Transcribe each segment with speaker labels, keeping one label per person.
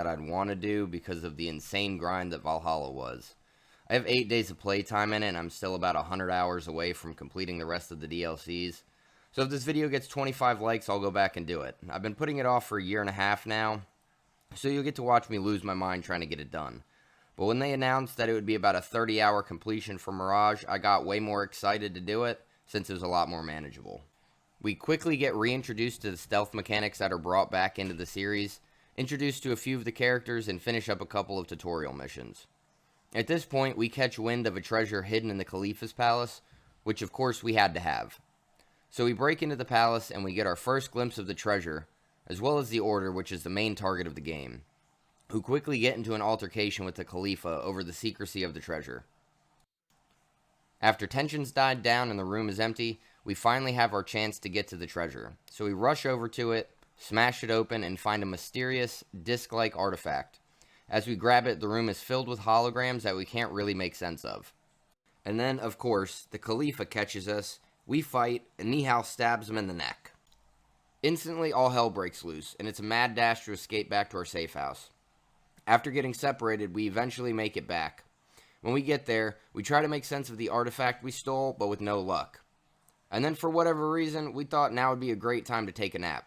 Speaker 1: that I'd want to do because of the insane grind that Valhalla was. I have 8 days of playtime in it, and I'm still about 100 hours away from completing the rest of the DLCs. So if this video gets 25 likes, I'll go back and do it. I've been putting it off for a year and a half now, so you'll get to watch me lose my mind trying to get it done. But when they announced that it would be about a 30-hour completion for Mirage, I got way more excited to do it, since it was a lot more manageable. We quickly get reintroduced to the stealth mechanics that are brought back into the series, introduced to a few of the characters, and finish up a couple of tutorial missions. At this point, we catch wind of a treasure hidden in the Khalifa's palace, which of course we had to have. So we break into the palace and we get our first glimpse of the treasure, as well as the Order, which is the main target of the game, who quickly get into an altercation with the Khalifa over the secrecy of the treasure. After tensions died down and the room is empty, we finally have our chance to get to the treasure. So we rush over to it, smash it open, and find a mysterious, disc-like artifact. As we grab it, the room is filled with holograms that we can't really make sense of. And then, of course, the Khalifa catches us, we fight, and Nihal stabs him in the neck. Instantly, all hell breaks loose, and it's a mad dash to escape back to our safe house. After getting separated, we eventually make it back. When we get there, we try to make sense of the artifact we stole, but with no luck. And then for whatever reason, we thought now would be a great time to take a nap.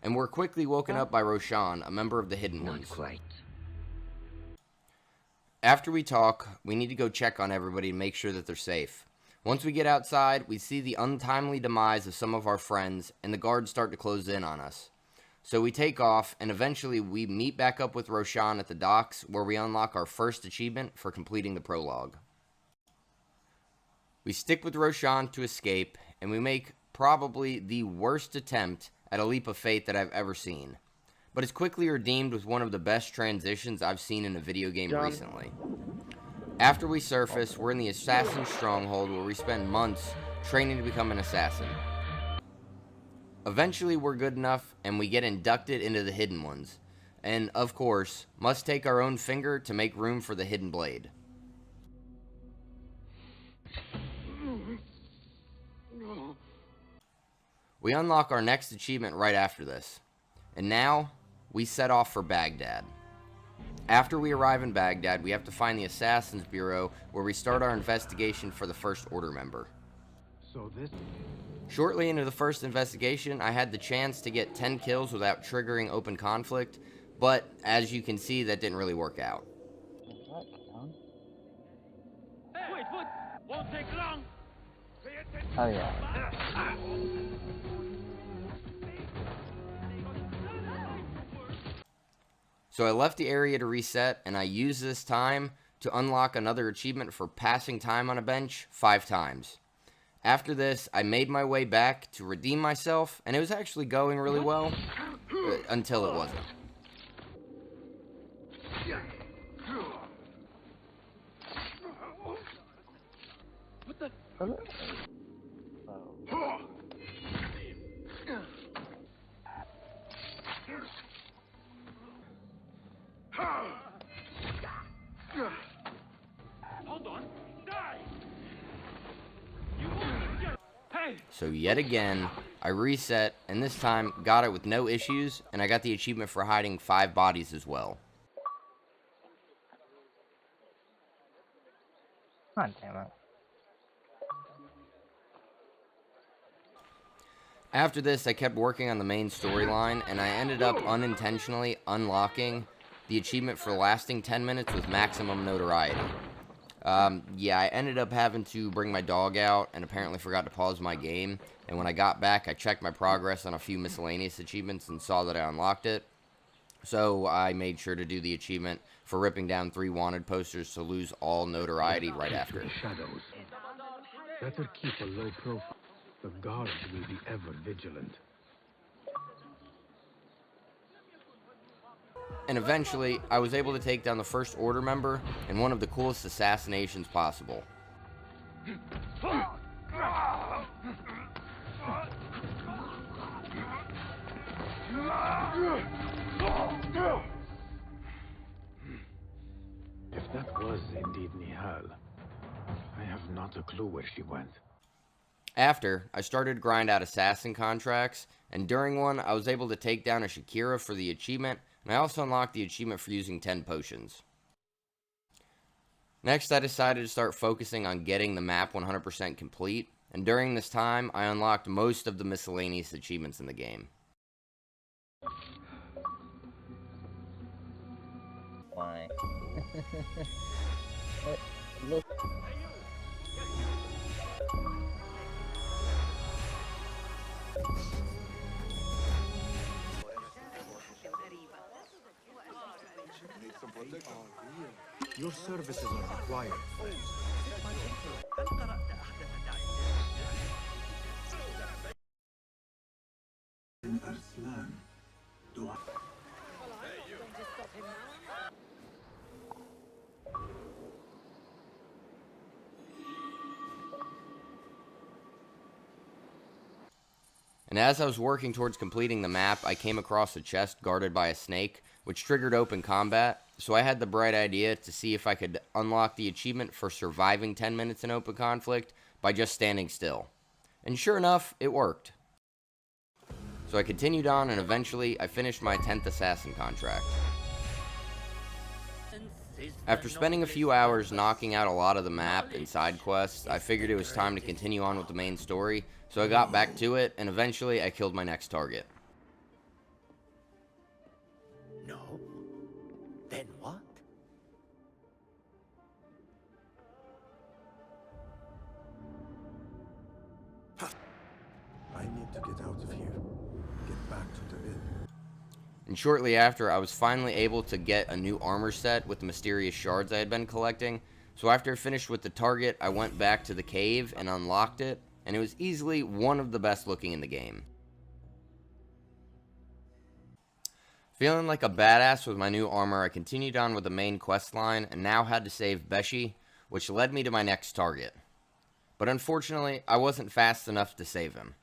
Speaker 1: And we're quickly woken up by Roshan, a member of the Hidden Ones.
Speaker 2: Not quite.
Speaker 1: After we talk, we need to go check on everybody and make sure that they're safe. Once we get outside, we see the untimely demise of some of our friends, and the guards start to close in on us. So we take off, and eventually we meet back up with Roshan at the docks, where we unlock our first achievement for completing the prologue. We stick with Roshan to escape, and we make probably the worst attempt at a leap of faith that I've ever seen. But it's quickly redeemed with one of the best transitions I've seen in a video game recently. After we surface, we're in the assassin stronghold where we spend months training to become an assassin. Eventually we're good enough and we get inducted into the Hidden Ones. And, of course, must take our own finger to make room for the hidden blade. We unlock our next achievement right after this. And now, we set off for Baghdad. After we arrive in Baghdad, we have to find the Assassin's Bureau, where we start our investigation for the First Order member. Shortly into the first investigation, I had the chance to get 10 kills without triggering open conflict, but as you can see, that didn't really work out.
Speaker 3: Wait, what? Won't take long.
Speaker 2: Oh yeah.
Speaker 1: So I left the area to reset, and I used this time to unlock another achievement for passing time on a bench 5 times. After this, I made my way back to redeem myself, and it was actually going really well, until it wasn't.
Speaker 3: What the? Hold on. Die. You won't get. Hey.
Speaker 1: So yet again, I reset, and this time got it with no issues, and I got the achievement for hiding 5 bodies as well.
Speaker 2: God damn it.
Speaker 1: After this, I kept working on the main storyline, and I ended up unintentionally unlocking the achievement for lasting 10 minutes with maximum notoriety. Yeah, I ended up having to bring my dog out and apparently forgot to pause my game. And when I got back, I checked my progress on a few miscellaneous achievements and saw that I unlocked it. So I made sure to do the achievement for ripping down 3 wanted posters to lose all notoriety right after.
Speaker 4: Shadows. Better keep a low profile. The guards will be ever vigilant.
Speaker 1: And eventually, I was able to take down the First Order member in one of the coolest assassinations possible.
Speaker 4: If that was indeed Nihal, I have not a clue where she went.
Speaker 1: After, I started to grind out assassin contracts, and during one, I was able to take down a Shakira for the achievement, and and I also unlocked the achievement for using 10 potions. Next, I decided to start focusing on getting the map 100% complete, and during this time, I unlocked most of the miscellaneous achievements in the game.
Speaker 2: Why? Look.
Speaker 4: Your services are required.
Speaker 1: And as I was working towards completing the map, I came across a chest guarded by a snake, which triggered open combat, so I had the bright idea to see if I could unlock the achievement for surviving 10 minutes in open conflict by just standing still. And sure enough, it worked. So I continued on, and eventually I finished my 10th assassin contract. After spending a few hours knocking out a lot of the map and side quests, I figured it was time to continue on with the main story, so I got back to it, and eventually I killed my next target.
Speaker 5: No? Then what?
Speaker 6: I need to get out of here. Get back to the inn.
Speaker 1: And shortly after, I was finally able to get a new armor set with the mysterious shards I had been collecting. So after I finished with the target, I went back to the cave and unlocked it, and it was easily one of the best looking in the game. Feeling like a badass with my new armor, I continued on with the main quest line and now had to save Beshi, which led me to my next target. But unfortunately, I wasn't fast enough to save him,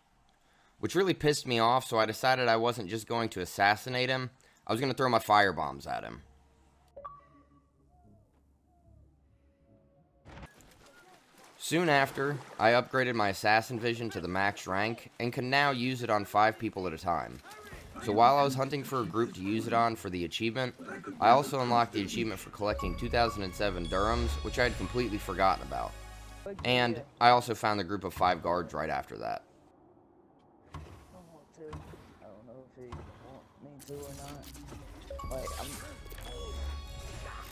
Speaker 1: which really pissed me off, so I decided I wasn't just going to assassinate him, I was going to throw my fire bombs at him. Soon after, I upgraded my assassin vision to the max rank, and can now use it on 5 people at a time. So while I was hunting for a group to use it on for the achievement, I also unlocked the achievement for collecting 2007 dirhams, which I had completely forgotten about. And I also found the group of 5 guards right after that.
Speaker 2: I want to. I don't know if he want me to or not. Like, I'm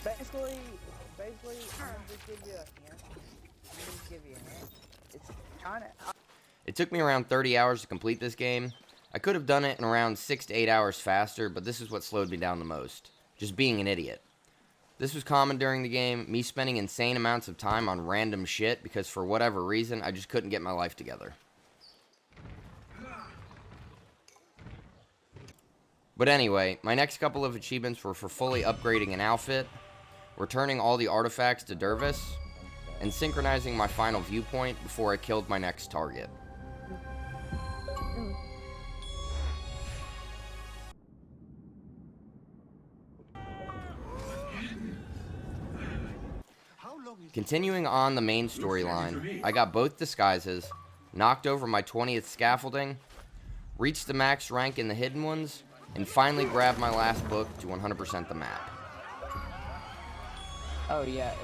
Speaker 2: basically, I'm gonna just give you a hint. It's kinda.
Speaker 1: It took me around 30 hours to complete this game. I could have done it in around 6 to 8 hours faster, but this is what slowed me down the most. Just being an idiot. This was common during the game, me spending insane amounts of time on random shit because for whatever reason, I just couldn't get my life together. But anyway, my next couple of achievements were for fully upgrading an outfit, returning all the artifacts to Dervis, and synchronizing my final viewpoint before I killed my next target. Continuing on the main storyline, I got both disguises, knocked over my 20th scaffolding, reached the max rank in the hidden ones, and finally grabbed my last book to 100% the map.
Speaker 2: Oh yeah.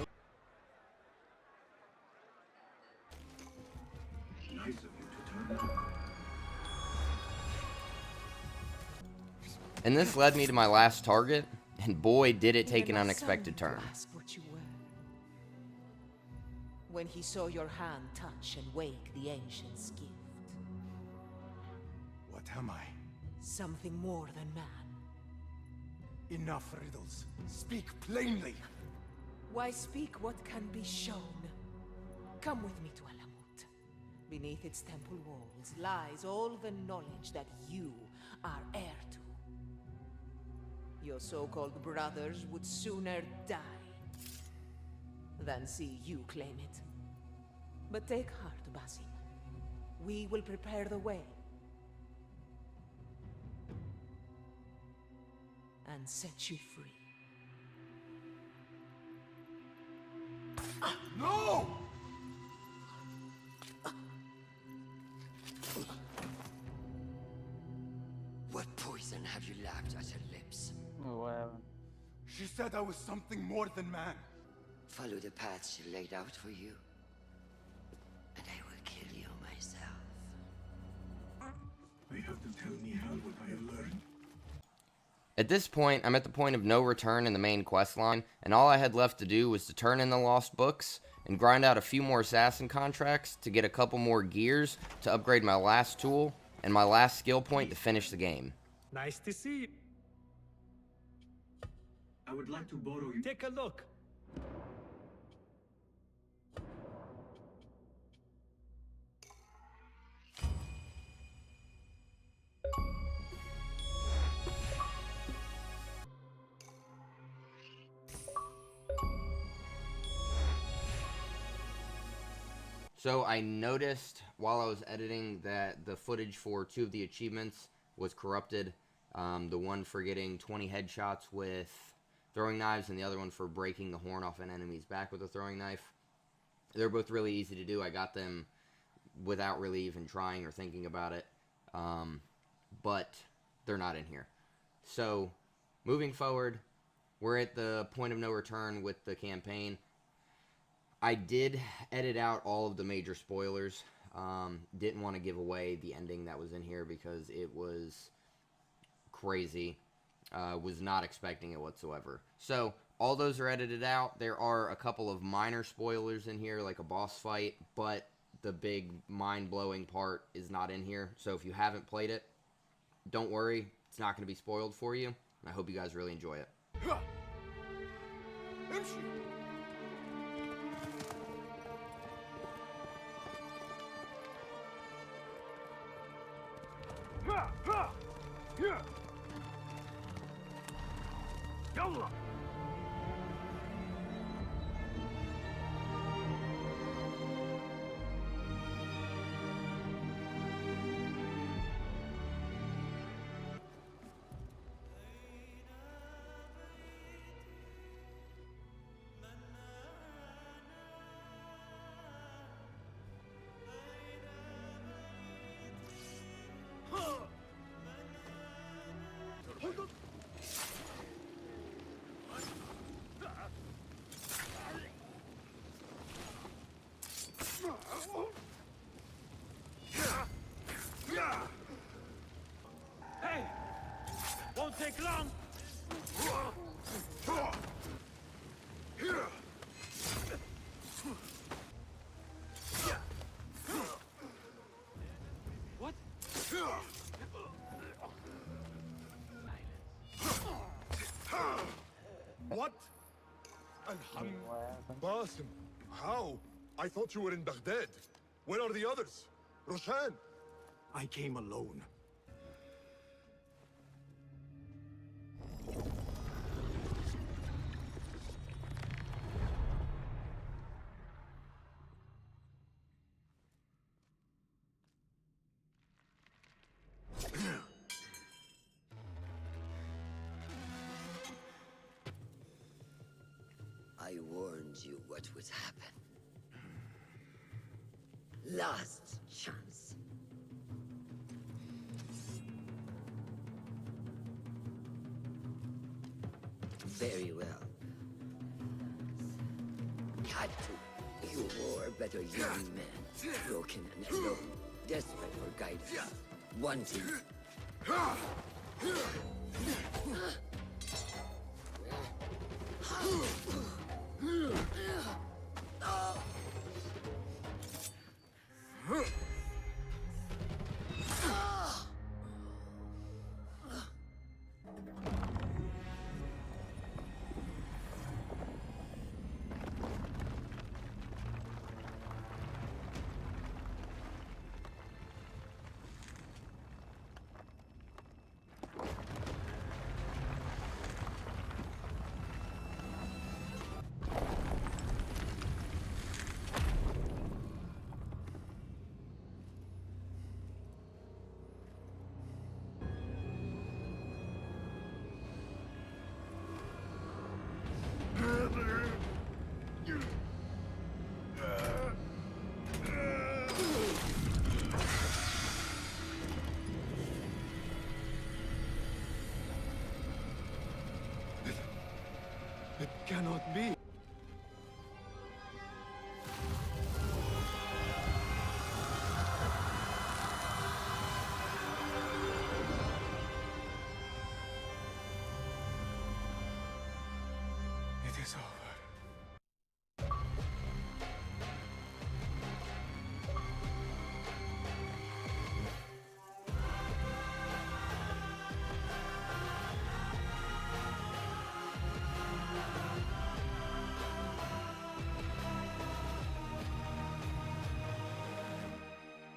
Speaker 1: And this led me to my last target, and boy did it take an unexpected turn.
Speaker 7: When he saw your hand touch and wake the ancient's gift.
Speaker 6: What am I?
Speaker 7: Something more than man.
Speaker 6: Enough riddles. Speak plainly.
Speaker 7: Why speak what can be shown? Come with me to Alamut. Beneath its temple walls lies all the knowledge that you are heir to. Your so-called brothers would sooner die than see you claim it. But take heart, Basim. We will prepare the way. And set you free.
Speaker 6: No!
Speaker 5: What poison have you lapped at her lips?
Speaker 2: What happened?
Speaker 6: She said I was something more than man.
Speaker 5: Follow the path she laid out for you, and I will kill you myself.
Speaker 4: You have to tell me how what I have learned.
Speaker 1: At this point, I'm at the point of no return in the main quest line, and all I had left to do was to turn in the lost books and grind out a few more assassin contracts to get a couple more gears to upgrade my last tool and my last skill point to finish the game.
Speaker 4: Nice to see you. I would like to borrow you. Take a look.
Speaker 1: So I noticed while I was editing that the footage for 2 of the achievements was corrupted. The one for getting 20 headshots with throwing knives and the other one for breaking the horn off an enemy's back with a throwing knife. They're both really easy to do. I got them without really even trying or thinking about it. But they're not in here. So moving forward, we're at the point of no return with the campaign. I did edit out all of the major spoilers. Didn't want to give away the ending that was in here because it was crazy. Was not expecting it whatsoever. So all those are edited out. There are a couple of minor spoilers in here, like a boss fight, but the big mind-blowing part is not in here. So if you haven't played it, don't worry. It's not going to be spoiled for you. And I hope you guys really enjoy it.
Speaker 3: يلا Hey! Won't take long! What?
Speaker 6: What? Basim, how? I thought you were in Baghdad. Where are the others? Roshan?
Speaker 4: I came alone.
Speaker 5: I warned you what would happen. Last chance. Very well. Had to. You were but a young man, broken and alone, desperate for guidance, wanting.
Speaker 6: It cannot be.